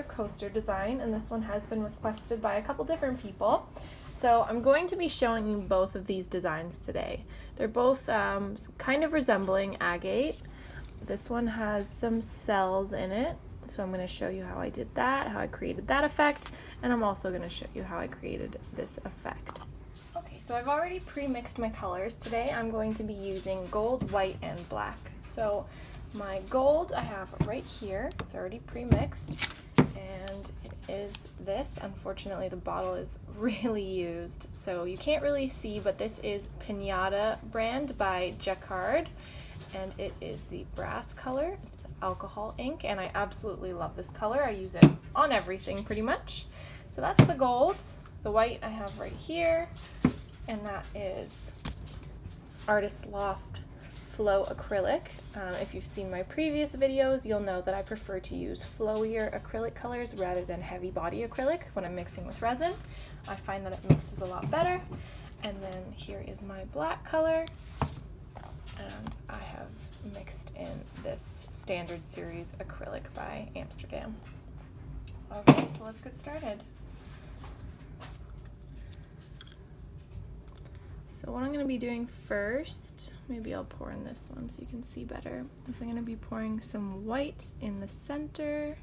another coaster design, and this one has been requested by a couple different people. So I'm going to be showing you both of these designs today. They're both kind of resembling agate. This one has some cells in it, so I'm going to show you how I did that, how I created that effect, and I'm also going to show you how I created this effect. Okay, so I've already pre-mixed my colors. Today I'm going to be using gold, white, and black. So my gold I have right here. It's already pre-mixed, and it is this. Unfortunately, the bottle is really used, so you can't really see, but this is Pinata brand by Jacquard, and it is the brass color. It's alcohol ink, and I absolutely love this color. I use it on everything pretty much. So that's the gold. The white I have right here, and that is Artist Loft Flow Acrylic. If you've seen my previous videos, you'll know that I prefer to use flowier acrylic colors rather than heavy body acrylic when I'm mixing with resin. I find that it mixes a lot better. And then here is my black color, and I have mixed in this Standard Series acrylic by Amsterdam. Okay, so let's get started. So what I'm going to be doing first, maybe I'll pour in this one so you can see better, is I'm going to be pouring some white in the center,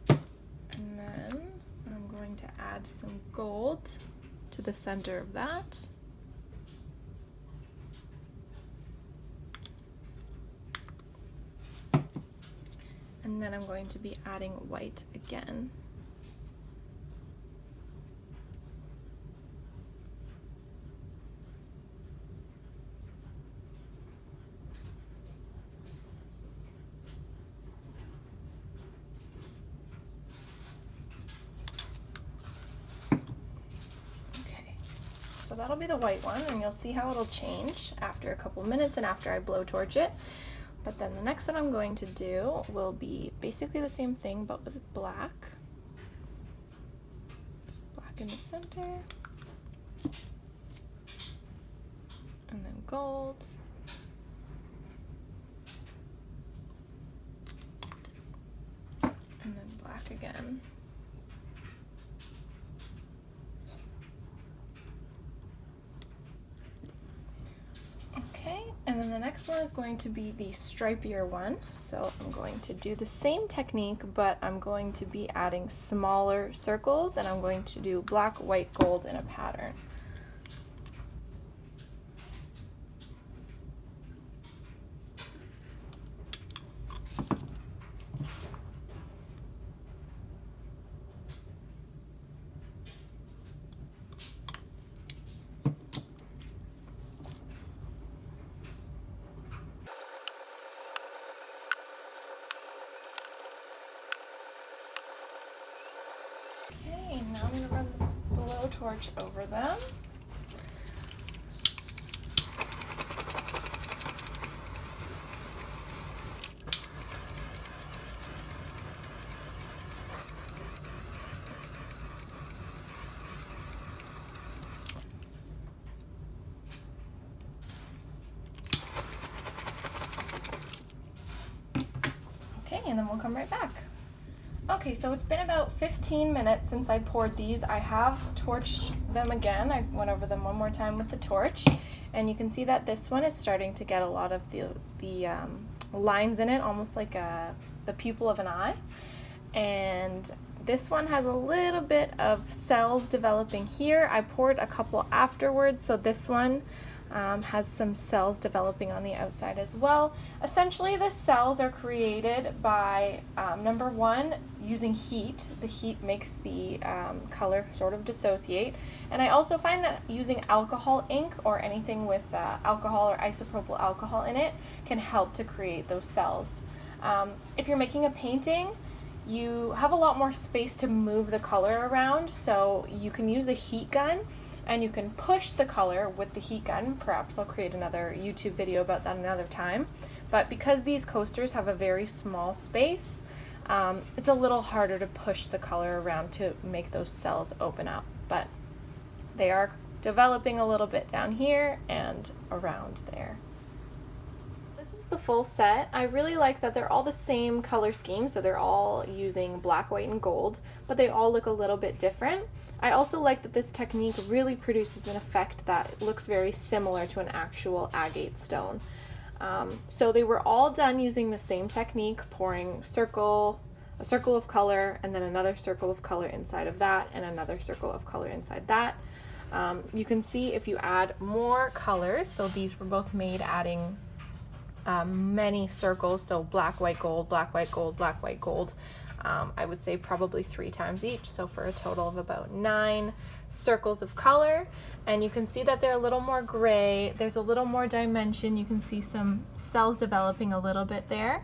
and then I'm going to add some gold to the center of that. And then I'm going to be adding white again. So that'll be the white one, and you'll see how it'll change after a couple minutes and after I blowtorch it. But then the next one I'm going to do will be basically the same thing but with black. So black in the center, and then gold, and then black again. And then the next one is going to be the stripier one. So I'm going to do the same technique, but I'm going to be adding smaller circles, and I'm going to do black, white, gold in a pattern. Okay, now I'm going to run the blowtorch over them. Okay, and then we'll come right back. Okay, so it's been about 15 minutes since I poured these. I have torched them again. I went over them one more time with the torch, and you can see that this one is starting to get a lot of the lines in it, almost like the pupil of an eye. And this one has a little bit of cells developing here. I poured a couple afterwards, so this one has some cells developing on the outside as well. Essentially, the cells are created by, number one, using heat. The heat makes the color sort of dissociate. And I also find that using alcohol ink or anything with alcohol or isopropyl alcohol in it can help to create those cells. If you're making a painting, you have a lot more space to move the color around, so you can use a heat gun and you can push the color with the heat gun. Perhaps I'll create another YouTube video about that another time. But because these coasters have a very small space, it's a little harder to push the color around to make those cells open up. But they are developing a little bit down here and around there. This is the full set. I really like that they're all the same color scheme, so they're all using black, white, and gold, but they all look a little bit different. I also like that this technique really produces an effect that looks very similar to an actual agate stone. So they were all done using the same technique, pouring a circle of color, and then another circle of color inside of that, and another circle of color inside that. You can see if you add more colors, so these were both made adding many circles, so black, white, gold, black, white, gold, black, white, gold. I would say probably 3 times each, so for a total of about 9 circles of color. And you can see that they're a little more gray, there's a little more dimension, you can see some cells developing a little bit there,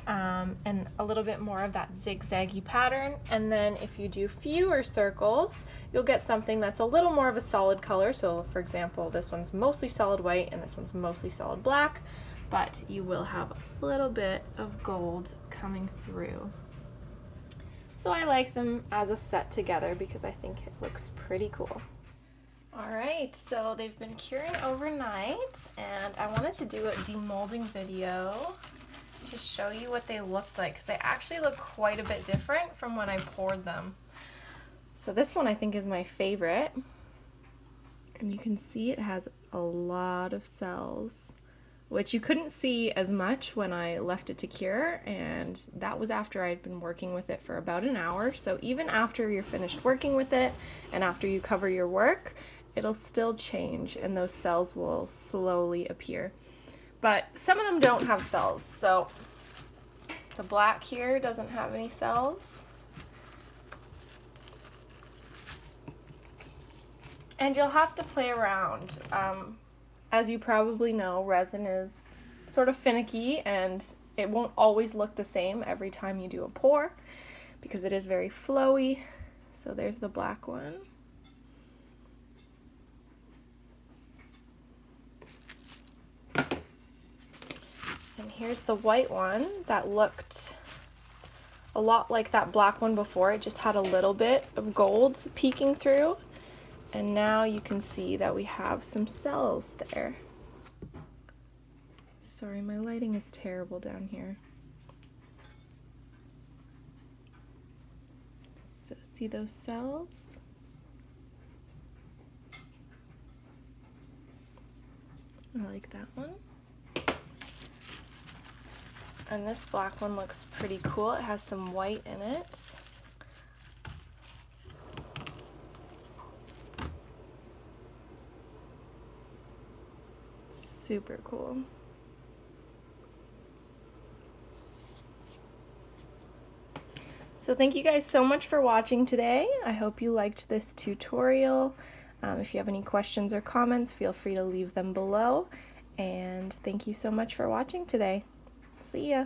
and a little bit more of that zigzaggy pattern. And then if you do fewer circles, you'll get something that's a little more of a solid color. So for example, this one's mostly solid white and this one's mostly solid black, but you will have a little bit of gold coming through. So I like them as a set together because I think it looks pretty cool. Alright, so they've been curing overnight, and I wanted to do a demoulding video to show you what they looked like, because they actually look quite a bit different from when I poured them. So this one I think is my favorite, and you can see it has a lot of cells, which you couldn't see as much when I left it to cure, and that was after I'd been working with it for about an hour. So even after you're finished working with it and after you cover your work, it'll still change and those cells will slowly appear. But some of them don't have cells, so the black here doesn't have any cells. And you'll have to play around. As you probably know, resin is sort of finicky and it won't always look the same every time you do a pour because it is very flowy. So there's the black one. And here's the white one that looked a lot like that black one before. It just had a little bit of gold peeking through. And now you can see that we have some cells there. Sorry, my lighting is terrible down here. So see those cells? I like that one. And this black one looks pretty cool. It has some white in it. Super cool. So thank you guys so much for watching today. I hope you liked this tutorial. If you have any questions or comments, feel free to leave them below. And thank you so much for watching today. See ya.